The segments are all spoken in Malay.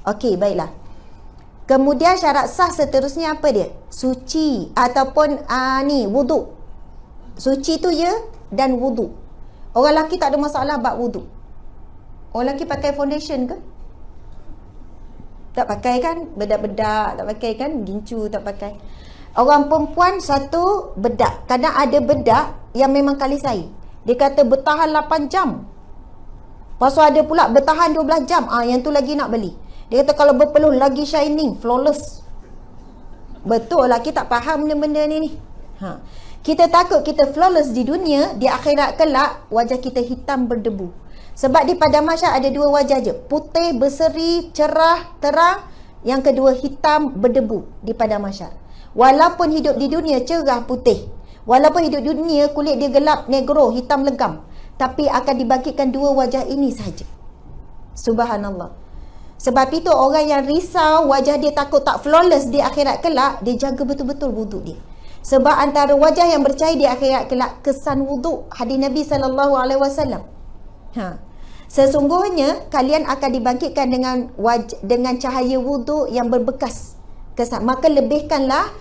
Okey, baiklah. Kemudian syarat sah seterusnya apa dia? Suci ataupun wuduk. Suci tu ya dan wuduk. Orang lelaki tak ada masalah bab wuduk. Orang lelaki pakai foundation ke? Tak pakai kan? Bedak-bedak tak pakai kan? Gincu tak pakai. Orang perempuan satu bedak. Kadang ada bedak yang memang kalisai. Dia kata bertahan 8 jam. Lepas tu ada pula bertahan 12 jam. Yang tu lagi nak beli. Dia kata kalau berpeluh lagi shining, flawless. Betul lah, kita tak faham benda-benda ni. Kita takut kita flawless di dunia, di akhirat kelak wajah kita hitam berdebu. Sebab di padang mahsyar ada dua wajah je. Putih, berseri, cerah, terang. Yang kedua hitam berdebu di padang mahsyar. Walaupun hidup di dunia cerah putih. Walaupun hidup di dunia kulit dia gelap, negro, hitam legam. Tapi akan dibangkitkan dua wajah ini sahaja. Subhanallah. Sebab itu orang yang risau wajah dia takut tak flawless di akhirat kelak, dia jaga betul-betul wuduk dia. Sebab antara wajah yang bercahaya di akhirat kelak kesan wuduk. Hadis Nabi SAW. Sesungguhnya kalian akan dibangkitkan dengan cahaya wuduk yang berbekas kesan. Maka lebihkanlah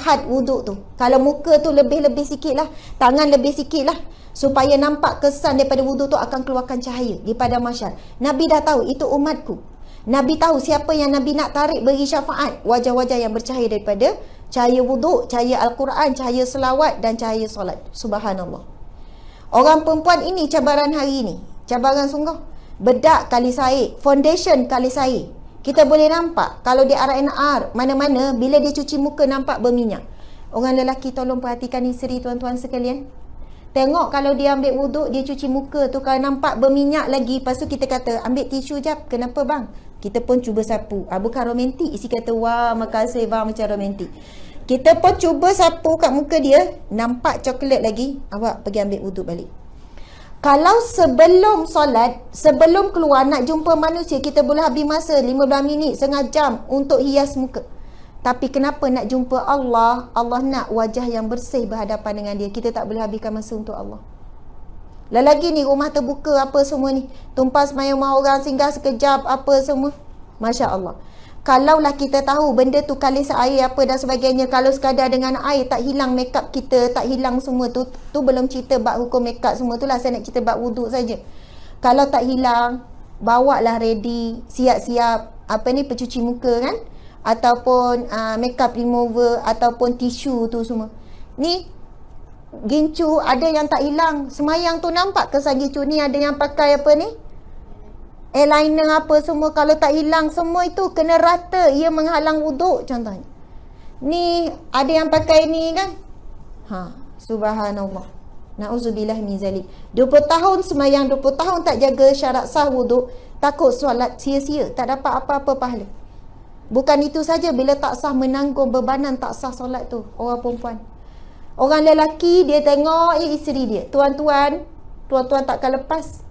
had wuduk tu. Kalau muka tu lebih sikit lah, tangan lebih sikit lah, supaya nampak kesan daripada wuduk tu akan keluarkan cahaya di padang mahsyar. Nabi dah tahu itu umatku. Nabi tahu siapa yang Nabi nak tarik beri syafaat. Wajah-wajah yang bercahaya daripada cahaya wuduk, cahaya Al-Quran, cahaya selawat dan cahaya solat. Subhanallah. Orang perempuan ini cabaran hari ini. Cabaran sungguh. Bedak kali saik, foundation kali saik. Kita boleh nampak kalau dia R&R mana-mana, bila dia cuci muka nampak berminyak. Orang lelaki tolong perhatikan isteri tuan-tuan sekalian. Tengok kalau dia ambil wuduk, dia cuci muka tu, kalau nampak berminyak lagi, lepas tu kita kata ambil tisu jap. Kenapa bang? Kita pun cuba sapu. Bukan romantik. Isi kata wah makasih bang, macam romantik. Kita pun cuba sapu kat muka dia, nampak coklat lagi, awak pergi ambil wuduk balik. Kalau sebelum solat, sebelum keluar nak jumpa manusia, kita boleh habis masa 15 minit, setengah jam untuk hias muka. Tapi kenapa nak jumpa Allah? Allah nak wajah yang bersih berhadapan dengan dia. Kita tak boleh habiskan masa untuk Allah. Lagi ni rumah terbuka apa semua ni, tumpah semayang rumah orang, singgah sekejap apa semua. Masya Allah. Kalaulah kita tahu benda tu kalis air apa dan sebagainya, kalau sekadar dengan air tak hilang makeup kita, tak hilang semua tu belum cerita bab hukum makeup semua tu lah. Saya nak cerita bab wuduk saja. Kalau tak hilang, bawa lah ready, siap-siap pencuci muka kan, ataupun makeup remover, ataupun tisu tu semua. Ni gincu ada yang tak hilang. Semayang tu nampak kesan gincu ni. Ada yang pakai apa ni, eyeliner apa semua. Kalau tak hilang semua itu kena rata, ia menghalang wuduk contohnya. Ni ada yang pakai ni kan. Subhanallah. Na'udzubillah min zalik. 20 tahun semayang, 20 tahun tak jaga syarat sah wuduk, takut solat sia-sia, tak dapat apa-apa pahala. Bukan itu saja, bila tak sah menanggung bebanan tak sah solat tu orang perempuan. Orang lelaki dia tengok isteri dia, tuan-tuan takkan lepas.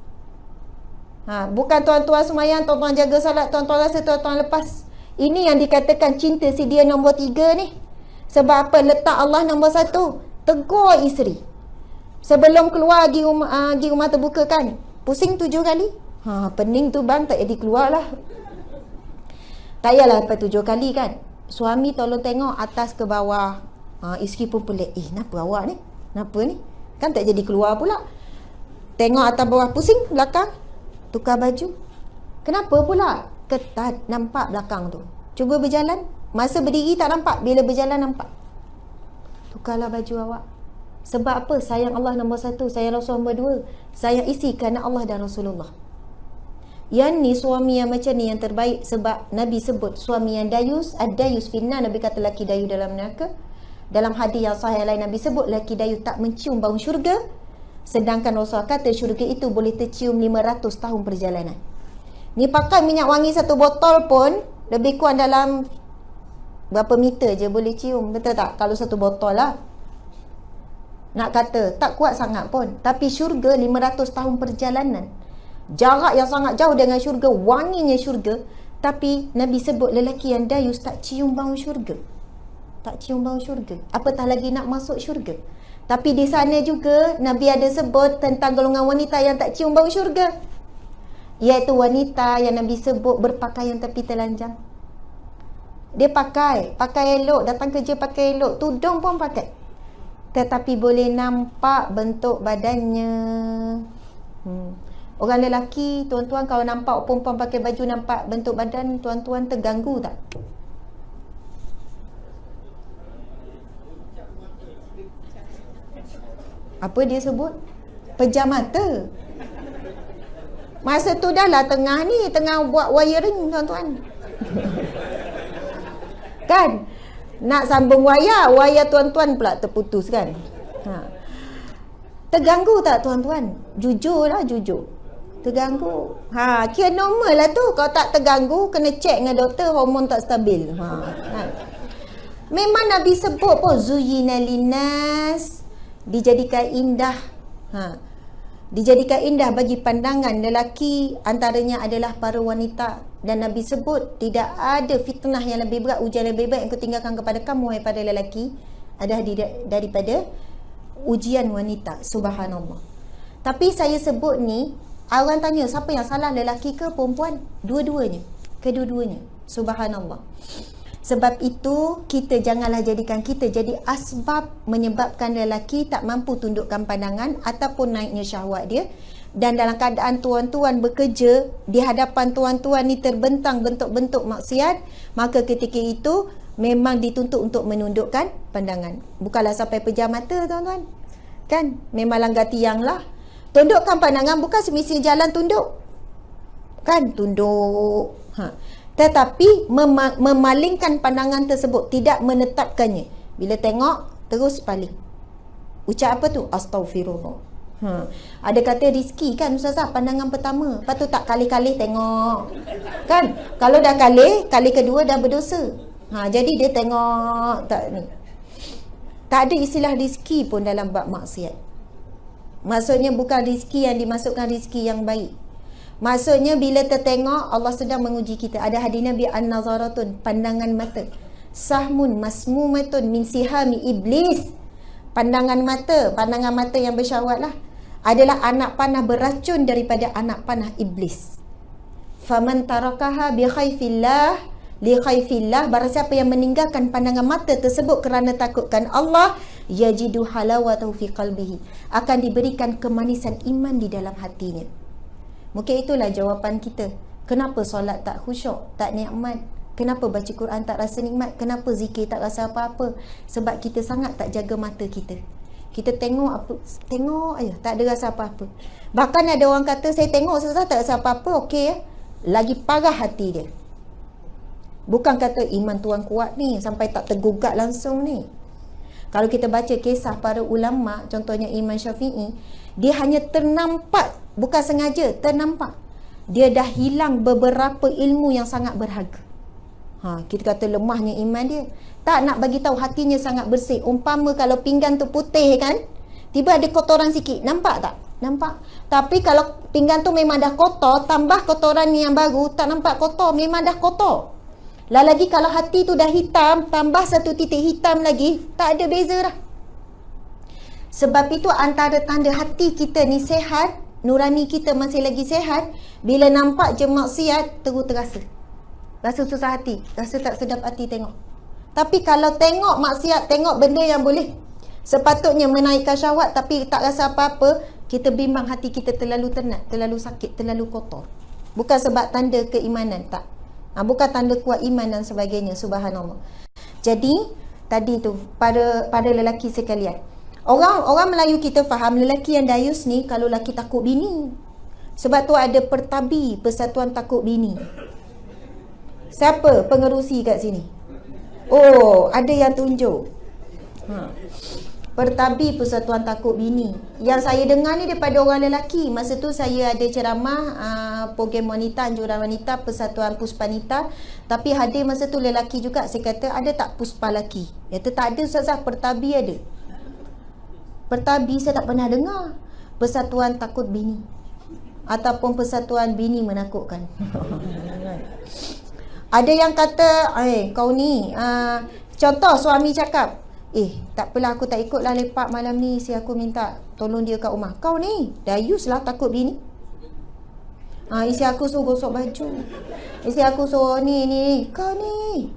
Bukan tuan-tuan semayang, tuan-tuan jaga salat, tuan-tuan rasa tuan-tuan lepas. Ini yang dikatakan cinta si dia nombor 3 ni. Sebab apa? Letak Allah nombor 1. Tegur isteri. Sebelum keluar pergi rumah terbuka kan, pusing 7 kali. Pening tu bang, tak jadi keluar lah. Tak payahlah sampai 7 kali kan. Suami tolong tengok atas ke bawah. Isteri pun pelik, kenapa awak ni? Kenapa ni? Kan tak jadi keluar pula. Tengok atas bawah, pusing belakang, tukar baju. Kenapa pula? Ketat, nampak belakang tu. Cuba berjalan, masa berdiri tak nampak, bila berjalan nampak. Tukarlah baju awak. Sebab apa? Sayang Allah nombor 1, sayang Rasul nombor 2. Sayang isi kerana Allah dan Rasulullah. Yang ni suami yang macam ni yang terbaik. Sebab Nabi sebut suami yang dayus, ad-dayus finnar. Nabi kata laki dayu dalam neraka. Dalam hadis yang sahih lain Nabi sebut laki dayu tak mencium bau syurga, sedangkan Rasul kata syurga itu boleh tercium 500 tahun perjalanan. Ni pakai minyak wangi 1 botol pun lebih kurang dalam berapa meter je boleh cium, betul tak? Kalau 1 botol lah, nak kata tak kuat sangat pun. Tapi syurga 500 tahun perjalanan, jarak yang sangat jauh dengan syurga, wanginya syurga. Tapi Nabi sebut lelaki yang dayus tak cium bau syurga. Tak cium bau syurga, apatah lagi nak masuk syurga. Tapi di sana juga Nabi ada sebut tentang golongan wanita yang tak cium bau syurga. iaitu wanita yang Nabi sebut berpakaian tapi telanjang. Dia pakai elok, datang kerja pakai elok, tudung pun pakai, tetapi boleh nampak bentuk badannya. Orang lelaki, tuan-tuan, kalau nampak perempuan pakai baju nampak bentuk badan, tuan-tuan terganggu tak? Apa dia sebut? Pejam mata. Masa tu dah lah tengah buat wiring, tuan-tuan. Kan? Nak sambung wayar tuan-tuan pula terputus kan? Terganggu tak tuan-tuan? Jujur lah, jujur. Terganggu. Kira normal lah tu. Kalau tak terganggu, kena cek dengan doktor, hormon tak stabil. Memang Nabi sebut pun, zuyina linas, dijadikan indah. Dijadikan indah bagi pandangan lelaki, antaranya adalah para wanita. Dan Nabi sebut tidak ada fitnah yang lebih berat, ujian lebih baik yang kau tinggalkan kepada kamu, wahai para lelaki, adalah daripada ujian wanita. Subhanallah. Tapi saya sebut ni, orang tanya siapa yang salah, lelaki ke perempuan? Dua-duanya, kedua-duanya. Subhanallah. Sebab itu kita janganlah jadikan kita jadi asbab menyebabkan lelaki tak mampu tundukkan pandangan ataupun naiknya syahwat dia. Dan dalam keadaan tuan-tuan bekerja, di hadapan tuan-tuan ni terbentang bentuk-bentuk maksiat, maka ketika itu memang dituntut untuk menundukkan pandangan. Bukanlah sampai pejam mata, tuan-tuan. Kan? Memang langgar tiang lah. Tundukkan pandangan bukan semestinya jalan tunduk. Kan? Tunduk. Tetapi memalingkan pandangan tersebut, tidak menetapkannya. Bila tengok, terus paling. Ucap apa tu? Astaghfirullah. Ada kata rizki kan Ustazah, pandangan pertama. Lepas tu tak kali-kali tengok. Kan? Kalau dah kali kedua dah berdosa. Jadi dia tengok tak ni. Tak ada istilah rizki pun dalam bab maksiat. Maksudnya bukan rizki yang dimasukkan rizki yang baik. Maksudnya bila tertengok, Allah sedang menguji kita. Ada hadis Nabi, an-nazaratun, pandangan mata, sahmun masmumatun min sihami iblis. Pandangan mata yang bersyahwat lah, adalah anak panah beracun daripada anak panah iblis. Faman tarakaha bi khaifillah li khaifillah, barang siapa yang meninggalkan pandangan mata tersebut kerana takutkan Allah, yajidu halawatahu fi qalbihi, akan diberikan kemanisan iman di dalam hatinya. Mungkin itulah jawapan kita. Kenapa solat tak khusyuk, tak nikmat? Kenapa baca Quran tak rasa nikmat? Kenapa zikir tak rasa apa-apa? Sebab kita sangat tak jaga mata kita. Kita tengok aja, tak ada rasa apa-apa. Bahkan ada orang kata, saya tengok Ustazah tak rasa apa-apa, okey ya. Lagi parah hati dia. Bukan kata iman tuan kuat ni sampai tak tergugat langsung ni. Kalau kita baca kisah para ulama, contohnya Imam Syafi'i, dia hanya ternampak, bukan sengaja, ternampak dia dah hilang beberapa ilmu yang sangat berharga. Kita kata lemahnya iman dia. Tak nak bagi tahu hatinya sangat bersih. Umpama kalau pinggan tu putih kan, tiba ada kotoran sikit, nampak tak? Nampak. Tapi kalau pinggan tu memang dah kotor, tambah kotoran yang baru, tak nampak kotor, memang dah kotor. Lagi kalau hati tu dah hitam, tambah satu titik hitam lagi, tak ada beza dah. Sebab itu antara tanda hati kita ni sehat, nurani kita masih lagi sehat, bila nampak je maksiat, terus terasa. Rasa susah hati, rasa tak sedap hati tengok. Tapi kalau tengok maksiat, tengok benda yang boleh sepatutnya menaikkan syahwat tapi tak rasa apa-apa, kita bimbang hati kita terlalu tenat, terlalu sakit, terlalu kotor. Bukan sebab tanda keimanan, tak. Bukan tanda kuat iman dan sebagainya. Subhanallah. Jadi tadi tu para lelaki sekalian, orang Melayu kita faham lelaki yang dayus ni kalau lelaki takut bini. Sebab tu ada Pertabi, Persatuan Takut Bini. Siapa pengerusi kat sini? Oh, ada yang tunjuk. Pertabi, Persatuan Takut Bini. Yang saya dengar ni daripada orang lelaki. Masa tu saya ada ceramah program wanita, anjuran wanita, Persatuan Puspanita. Tapi hadir masa tu lelaki juga. Saya kata, ada tak puspa lelaki? Dia kata, tak ada Ustazah, Pertabi ada. Pertabi saya tak pernah dengar. Persatuan Takut Bini ataupun Persatuan Bini Menakutkan. Ada yang kata, kau ni contoh suami cakap, tak apalah, aku tak ikutlah lepak malam ni, si aku minta tolong dia kat rumah. Kau ni dayus lah takut bini. Isi aku suruh gosok baju. Isi aku suruh ni. Kau ni,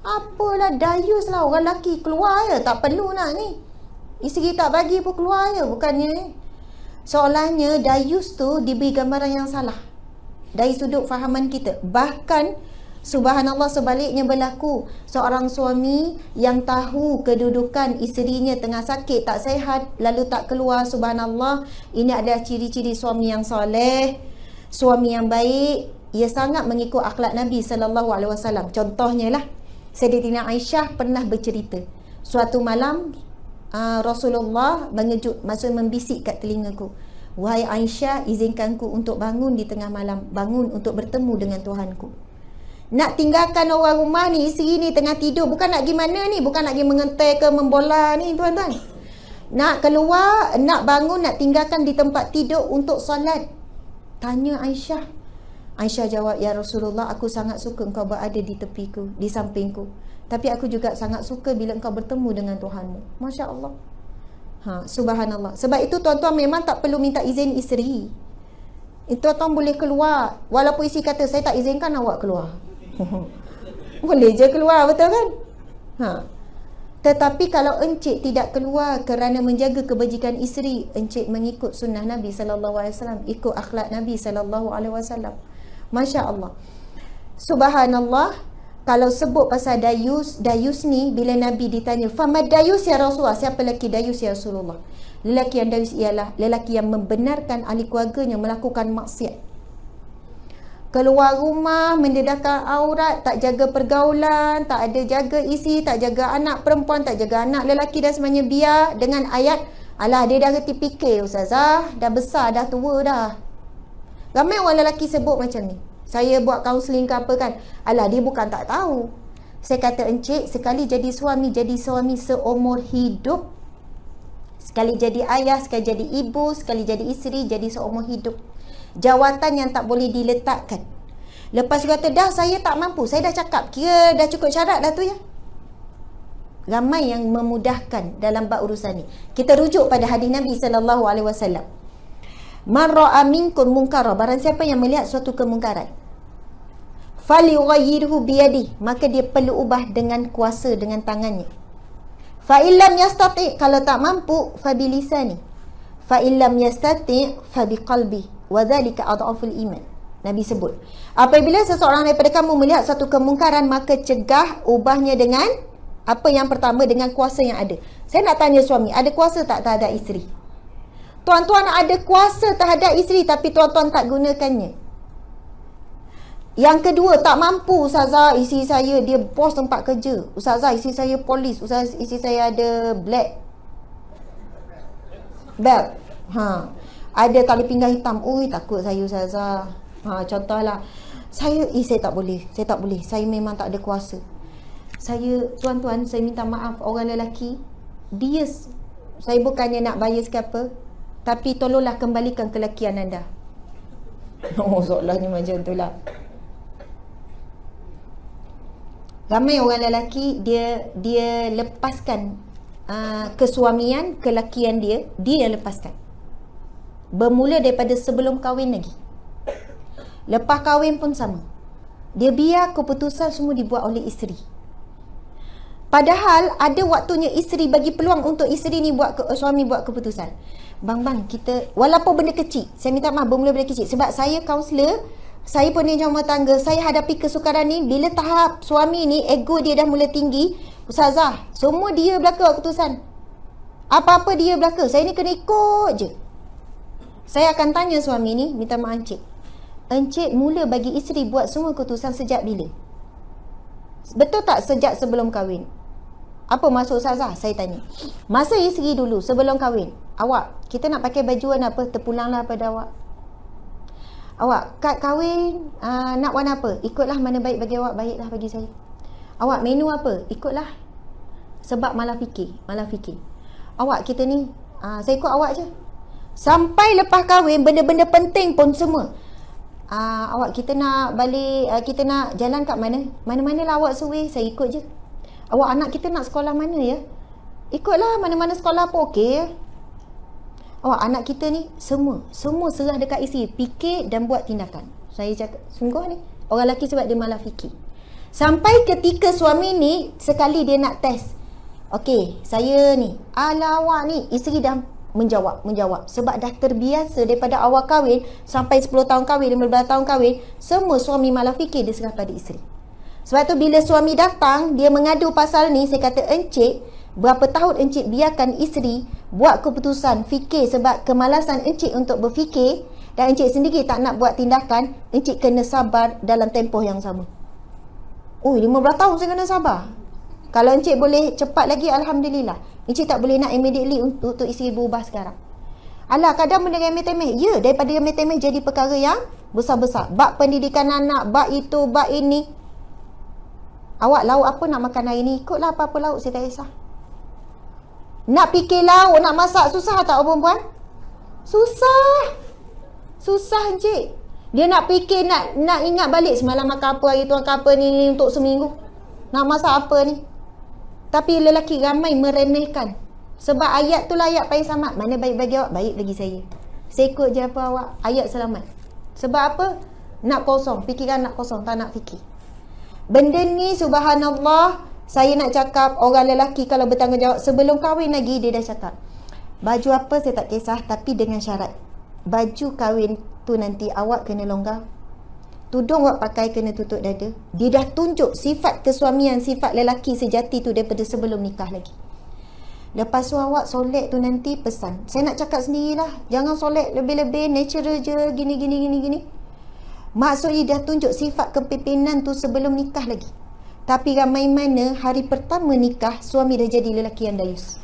apalah dayus lah, orang lelaki keluar je, tak perlu nak ni. Isteri tak bagi pun keluar je, bukannya ni. Soalannya dayus tu diberi gambaran yang salah dari sudut fahaman kita. Bahkan subhanallah sebaliknya berlaku. Seorang suami yang tahu kedudukan isterinya tengah sakit, tak sihat, lalu tak keluar, subhanallah, ini adalah ciri-ciri suami yang soleh, suami yang baik. Ia sangat mengikut akhlak Nabi SAW. Contohnya lah, Sayyidatina Aisyah pernah bercerita, suatu malam Rasulullah mengejut, maksud membisik kat telingaku, wahai Aisyah, izinkanku untuk bangun di tengah malam, bangun untuk bertemu dengan Tuhanku. Nak tinggalkan orang rumah ni, isteri ni tengah tidur, bukan nak pergi mana ni, bukan nak pergi mengentai ke membola ni tuan-tuan. Nak keluar, nak bangun, nak tinggalkan di tempat tidur untuk solat. Tanya Aisyah. Aisyah jawab, ya Rasulullah, aku sangat suka engkau berada di tepiku, di sampingku. Tapi aku juga sangat suka bila engkau bertemu dengan Tuhanmu. Masya Allah. Subhanallah. Sebab itu tuan-tuan memang tak perlu minta izin isteri. Tuan-tuan boleh keluar. Walaupun isteri kata, saya tak izinkan awak keluar. Boleh je keluar, betul kan? Tetapi kalau encik tidak keluar kerana menjaga kebajikan isteri, encik mengikut sunnah Nabi SAW, ikut akhlak Nabi SAW. Masya Allah. Subhanallah. Kalau sebut pasal dayus ni, bila Nabi ditanya, "Famad dayus ya Rasulullah?" Siapa lelaki dayus ya Rasulullah? Lelaki yang dayus ialah lelaki yang membenarkan ahli keluarganya melakukan maksiat. Keluar rumah, mendedahkan aurat, tak jaga pergaulan, tak ada jaga isi, tak jaga anak perempuan, tak jaga anak lelaki dan semuanya, biar dengan ayat, alah dia dah reti fikir ustazah, dah besar, dah tua dah. Ramai orang lelaki sebut macam ni. Saya buat kaunseling ke apa kan, alah dia bukan tak tahu. Saya kata, encik, sekali jadi suami seumur hidup. Sekali jadi ayah, sekali jadi ibu, sekali jadi isteri, jadi seumur hidup. Jawatan yang tak boleh diletakkan. Lepas tu kata, dah saya tak mampu, saya dah cakap, kira dah cukup syarat dah tu ya. Ramai yang memudahkan dalam bab urusan ni. Kita rujuk pada hadis Nabi SAW. Man ra'a minkum munkara, barang siapa yang melihat suatu kemungkaran, falyughayyirhu biyadihi, maka dia perlu ubah dengan kuasa, dengan tangannya. Fa illam yastati', kalau tak mampu, fa bilisani. Fa illam yastati' fa biqalbi, wa dzalika adhaful iman. Nabi sebut, apabila seseorang daripada kamu melihat satu kemungkaran, maka cegah, ubahnya dengan apa yang pertama, dengan kuasa yang ada. Saya nak tanya suami, ada kuasa tak terhadap isteri? Tuan-tuan ada kuasa terhadap isteri, tapi tuan-tuan tak gunakannya. Yang kedua, tak mampu, ustazah, isteri saya dia bos tempat kerja, ustazah, isteri saya polis, ustazah, isteri saya ada black belt, ada tali pinggang hitam. Ui, takut saya ustazah. Contohlah, saya tak boleh, saya memang tak ada kuasa. Tuan-tuan, saya minta maaf, orang lelaki, saya bukannya nak bias ke apa, tapi tolonglah kembalikan kelakian anda. Soalannya macam itulah. Ramai orang lelaki, dia lepaskan kesuamian, kelakian dia yang lepaskan. Bermula daripada sebelum kahwin lagi. Lepas kahwin pun sama. Dia biar keputusan semua dibuat oleh isteri. Padahal ada waktunya isteri bagi peluang untuk isteri ni suami buat keputusan. Bang, kita, walaupun benda kecil, saya minta maaf, bermula benda kecil. Sebab saya kaunselor, saya peninjau rumah tangga, saya hadapi kesukaran ni, bila tahap suami ni, ego dia dah mula tinggi, ustazah, semua dia belaka buat keputusan. Apa-apa dia belaka, saya ni kena ikut je. Saya akan tanya suami ni, minta maaf encik mula bagi isteri buat semua keputusan sejak bila? Betul tak sejak sebelum kahwin? Apa maksud ustazah? Saya tanya. Masa isteri dulu, sebelum kahwin, awak, kita nak pakai baju warna apa? Terpulanglah pada awak. Awak, kad kahwin, nak warna apa? Ikutlah mana baik bagi awak, baiklah bagi saya. Awak, menu apa? Ikutlah. Sebab malah fikir. Awak, kita ni, saya ikut awak je. Sampai lepas kahwin, benda-benda penting pun semua. Awak, kita nak balik, kita nak jalan kat mana? Mana-mana lah awak suruh, saya ikut je. Awak, anak kita nak sekolah mana ya? Ikutlah, mana-mana sekolah pun okey ya. Awak, anak kita ni, semua serah dekat isteri, fikir dan buat tindakan. Saya cakap, sungguh ni. Orang lelaki sebab dia malah fikir. Sampai ketika suami ni, sekali dia nak test. Okey, saya ni, awak ni, isteri dah menjawab. Sebab dah terbiasa daripada awal kahwin, sampai 10 tahun kahwin, 15 tahun kahwin, semua suami malah fikir dia serah pada isteri. Sebab tu bila suami datang, dia mengadu pasal ni, saya kata, encik, berapa tahun encik biarkan isteri buat keputusan, fikir sebab kemalasan encik untuk berfikir dan encik sendiri tak nak buat tindakan, encik kena sabar dalam tempoh yang sama. 15 tahun saya kena sabar. Kalau encik boleh cepat lagi, Alhamdulillah. Encik tak boleh nak immediately untuk isteri berubah sekarang. Alah, kadang benda remeh-temeh. Ya, daripada remeh-temeh jadi perkara yang besar-besar. Bab pendidikan anak, bab itu, bab ini. Awak lauk apa nak makan hari ni? Ikutlah apa-apa lauk, saya tak kisah. Nak fikir lauk, nak masak, susah tak perempuan? Susah. Susah encik. Dia nak fikir, nak ingat balik semalam makan apa, hari tu makan apa ni untuk seminggu. Nak masak apa ni? Tapi lelaki ramai meremehkan. Sebab ayat tu lah ayat paling selamat. Mana baik bagi awak, baik bagi saya. Saya ikut je apa awak, ayat selamat. Sebab apa? Nak kosong, fikiran nak kosong, tak nak fikir. Benda ni subhanallah, saya nak cakap orang lelaki kalau bertanggungjawab sebelum kahwin lagi dia dah cakap. Baju apa saya tak kisah, tapi dengan syarat. Baju kahwin tu nanti awak kena longgar. Tudung awak pakai kena tutup dada. Dia dah tunjuk sifat kesuamian, sifat lelaki sejati tu daripada sebelum nikah lagi. Lepas tu awak solat tu nanti pesan. Saya nak cakap sendirilah. Jangan solat lebih-lebih, natural je, gini. Maksudnya dah tunjuk sifat kepimpinan tu sebelum nikah lagi. Tapi ramai mana hari pertama nikah, suami dah jadi lelaki yang dayus.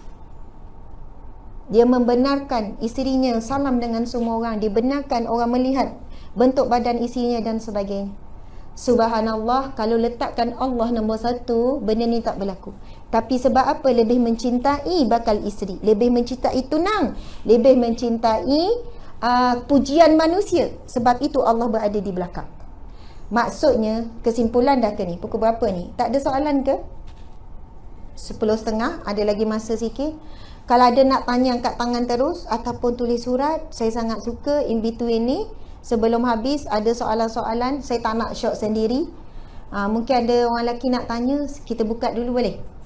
Dia membenarkan isterinya salam dengan semua orang. Dia benarkan orang melihat bentuk badan isterinya dan sebagainya. Subhanallah, kalau letakkan Allah nombor satu, benda ni tak berlaku. Tapi sebab apa? Lebih mencintai bakal isteri, lebih mencintai tunang, lebih mencintai pujian manusia. Sebab itu Allah berada di belakang. Maksudnya, kesimpulan dah ke ni? Pukul berapa ni? Tak ada soalan ke? 10.30, ada lagi masa sikit. Kalau ada nak tanya, angkat tangan terus ataupun tulis surat. Saya sangat suka in between ni. Sebelum habis ada soalan-soalan, saya tak nak short sendiri. Mungkin ada orang lelaki nak tanya, kita buka dulu boleh?